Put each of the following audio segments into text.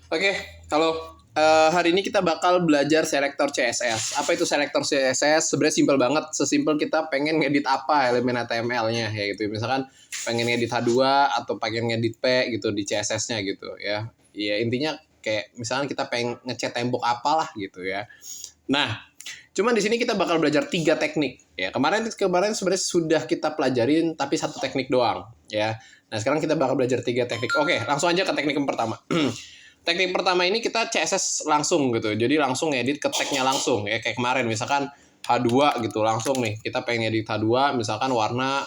Oke, halo. Hari ini kita bakal belajar selektor CSS. Apa itu selektor CSS? Sebenarnya simpel banget. Sesimpel kita pengen ngedit apa elemen HTML-nya ya gitu. Misalkan pengen ngedit H2 atau pengen ngedit P gitu di CSS-nya gitu ya. Ya intinya kayak misalkan kita pengen ngecat tembok apalah gitu ya. Nah, cuman di sini kita bakal belajar 3 teknik ya. Kemarin sebenarnya sudah kita pelajarin tapi satu teknik doang ya. Nah, sekarang kita bakal belajar 3 teknik. Oke, langsung aja ke teknik yang pertama. Teknik pertama ini kita CSS langsung gitu. Jadi langsung edit ke tag-nya langsung ya kayak kemarin misalkan H2 gitu langsung nih. Kita pengen edit H2 misalkan warna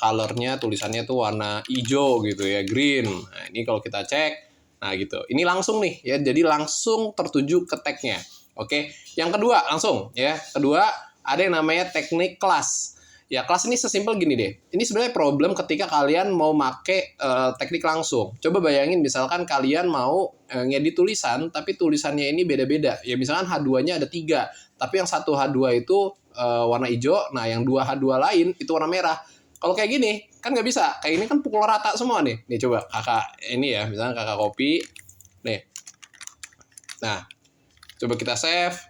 color-nya tulisannya tuh warna hijau gitu ya, green. Nah, ini kalau kita cek nah gitu. Ini langsung nih ya. Jadi langsung tertuju ke tag-nya. Oke. Yang kedua langsung ya. Kedua ada yang namanya teknik kelas. Ya, kelas ini sesimpel gini deh. Ini sebenarnya problem ketika kalian mau make teknik langsung. Coba bayangin misalkan kalian mau ngedit tulisan, tapi tulisannya ini beda-beda. Ya, misalkan H2-nya ada 3, tapi yang satu H2 itu warna hijau, nah yang 2 H2 lain itu warna merah. Kalau kayak gini, kan nggak bisa. Kayak ini kan pukul rata semua nih. Nih coba kakak ini ya, misalkan kakak copy. Nih. Nah, coba kita save.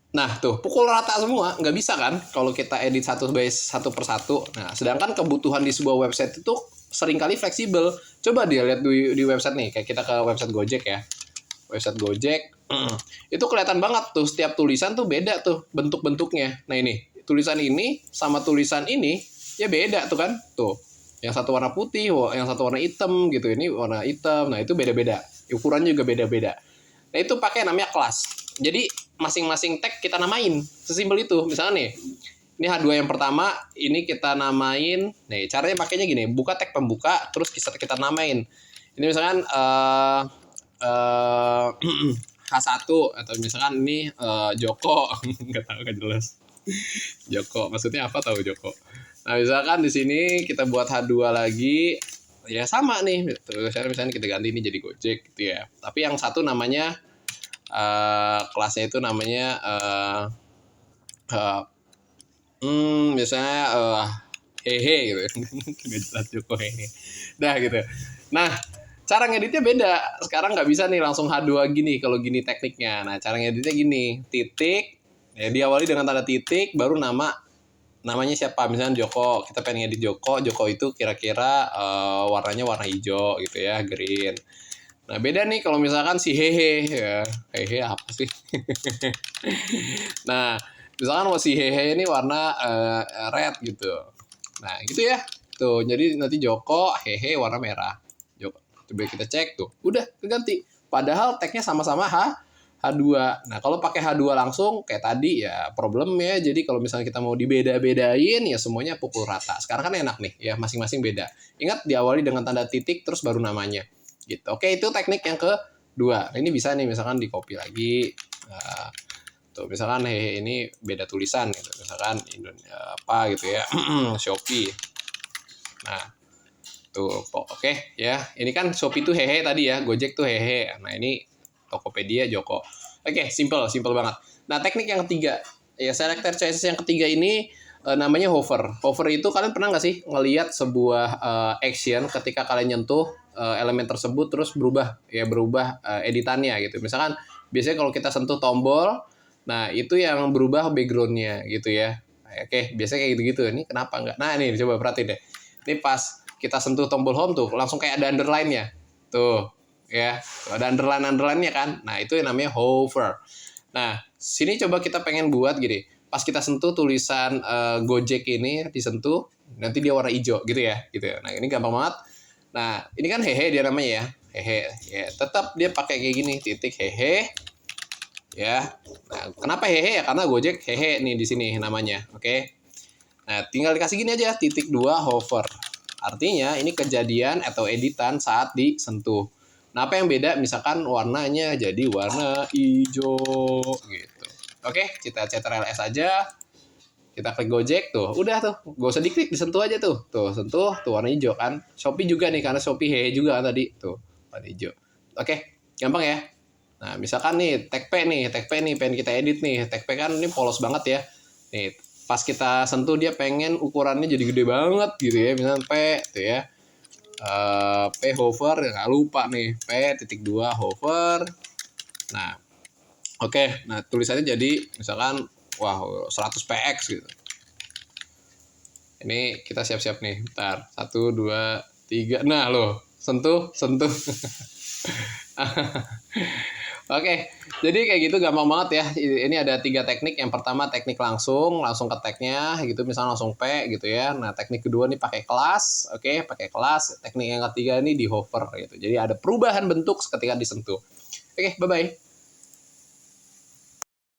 Nah, tuh, pukul rata semua. Nggak bisa kan kalau kita edit satu by satu persatu. Nah, sedangkan kebutuhan di sebuah website itu seringkali fleksibel. Coba dia lihat di website nih. Kayak kita ke website Gojek ya. Website Gojek. Itu kelihatan banget tuh. Setiap tulisan tuh beda tuh bentuk-bentuknya. Nah, ini. Tulisan ini sama tulisan ini, ya beda tuh kan. Tuh. Yang satu warna putih, yang satu warna hitam gitu. Ini warna hitam. Nah, itu beda-beda. Ukurannya juga beda-beda. Nah, itu pakai namanya kelas. Jadi masing-masing tag kita namain. Sesimpel itu. Misalnya nih, ini H2 yang pertama, ini kita namain. Nih, caranya pakainya gini, buka tag pembuka, terus kita namain. Ini misalkan H1 atau misalkan ini Joko. Nggak tahu, nggak jelas. Joko, maksudnya apa tahu Joko. Nah, misalkan di sini kita buat H2 lagi, ya sama nih. Misalnya kita ganti ini jadi Gojek gitu ya. Tapi yang satu namanya kelasnya itu namanya misalnya hehe gitu. Nggak jelas Joko hehe. Dah gitu. Nah, cara ngeditnya beda. Sekarang nggak bisa nih langsung H2 gini kalau gini tekniknya. Nah, cara ngeditnya gini, titik ya diawali dengan tanda titik baru namanya siapa, misalnya Joko, kita pengen ngedit Joko itu kira-kira warnanya warna hijau gitu ya, green. Nah, beda nih kalau misalkan si hehe ya. Hehe apa sih? Nah, misalkan si hehe ini warna red gitu. Nah, gitu ya. Tuh, jadi nanti Joko hehe warna merah. Joko. Coba kita cek tuh. Udah keganti. Padahal tagnya sama-sama H2. Nah, kalau pakai H2 langsung kayak tadi ya problemnya. Jadi kalau misalnya kita mau dibeda-bedain ya semuanya pukul rata. Sekarang kan enak nih ya, masing-masing beda. Ingat diawali dengan tanda titik terus baru namanya. Gitu. Oke, itu teknik yang kedua. Nah, ini bisa nih misalkan di copy lagi. Nah, tuh misalkan ini beda tulisan gitu. Misalkan apa gitu ya. Shopee. Nah, tuh oke ya. Ini kan Shopee tuh hehe tadi ya, Gojek tuh hehe. Nah, ini Tokopedia Joko. Oke, simple banget. Nah, teknik yang ketiga, ya selector CSS yang ketiga ini namanya hover. Hover itu kalian pernah nggak sih ngelihat sebuah action ketika kalian nyentuh elemen tersebut terus berubah editannya gitu. Misalkan biasanya kalau kita sentuh tombol, nah itu yang berubah backgroundnya gitu ya. Oke, biasanya kayak gitu-gitu. Ini kenapa nggak? Nah, ini coba perhatiin deh. Ini pas kita sentuh tombol home tuh langsung kayak ada underline-nya. Tuh, ya ada underline-nya kan. Nah, itu yang namanya hover. Nah, sini coba kita pengen buat gini, pas kita sentuh tulisan Gojek ini disentuh, nanti dia warna hijau gitu ya. Nah, ini gampang banget. Nah, ini kan hehe dia namanya ya, hehe ya. Tetap dia pakai kayak gini, titik hehe ya. Nah, kenapa hehe ya, karena Gojek hehe nih di sini namanya. Oke. Nah, tinggal dikasih gini aja, titik 2 hover. Artinya ini kejadian atau editan saat disentuh. Nah, apa yang beda? Misalkan warnanya jadi warna hijau gitu. Oke, kita CTRL-S aja. Kita klik Gojek tuh. Udah tuh. Gak usah diklik, disentuh aja tuh. Tuh, sentuh, tuh warna hijau kan. Shopee juga nih, karena Shopee hehe juga kan tadi. Tuh, warna hijau. Oke, gampang ya. Nah, misalkan nih, tag P nih, pengen kita edit nih. Tag P kan ini polos banget ya. Nih, pas kita sentuh dia pengen ukurannya jadi gede banget gitu ya, misalnya P tuh ya. P hover, nggak lupa nih, P.2 hover. Nah, oke, nah tulisannya jadi misalkan, wah 100 px gitu. Ini kita siap-siap nih, bentar, 1, 2, 3, nah loh, sentuh. Oke, jadi kayak gitu gampang banget ya. Ini ada 3 teknik. Yang pertama teknik langsung ke tagnya gitu, misalnya langsung P gitu ya. Nah, teknik kedua nih pakai kelas, oke, pakai kelas. Teknik yang ketiga ini di hover gitu. Jadi ada perubahan bentuk ketika disentuh. Oke, bye-bye.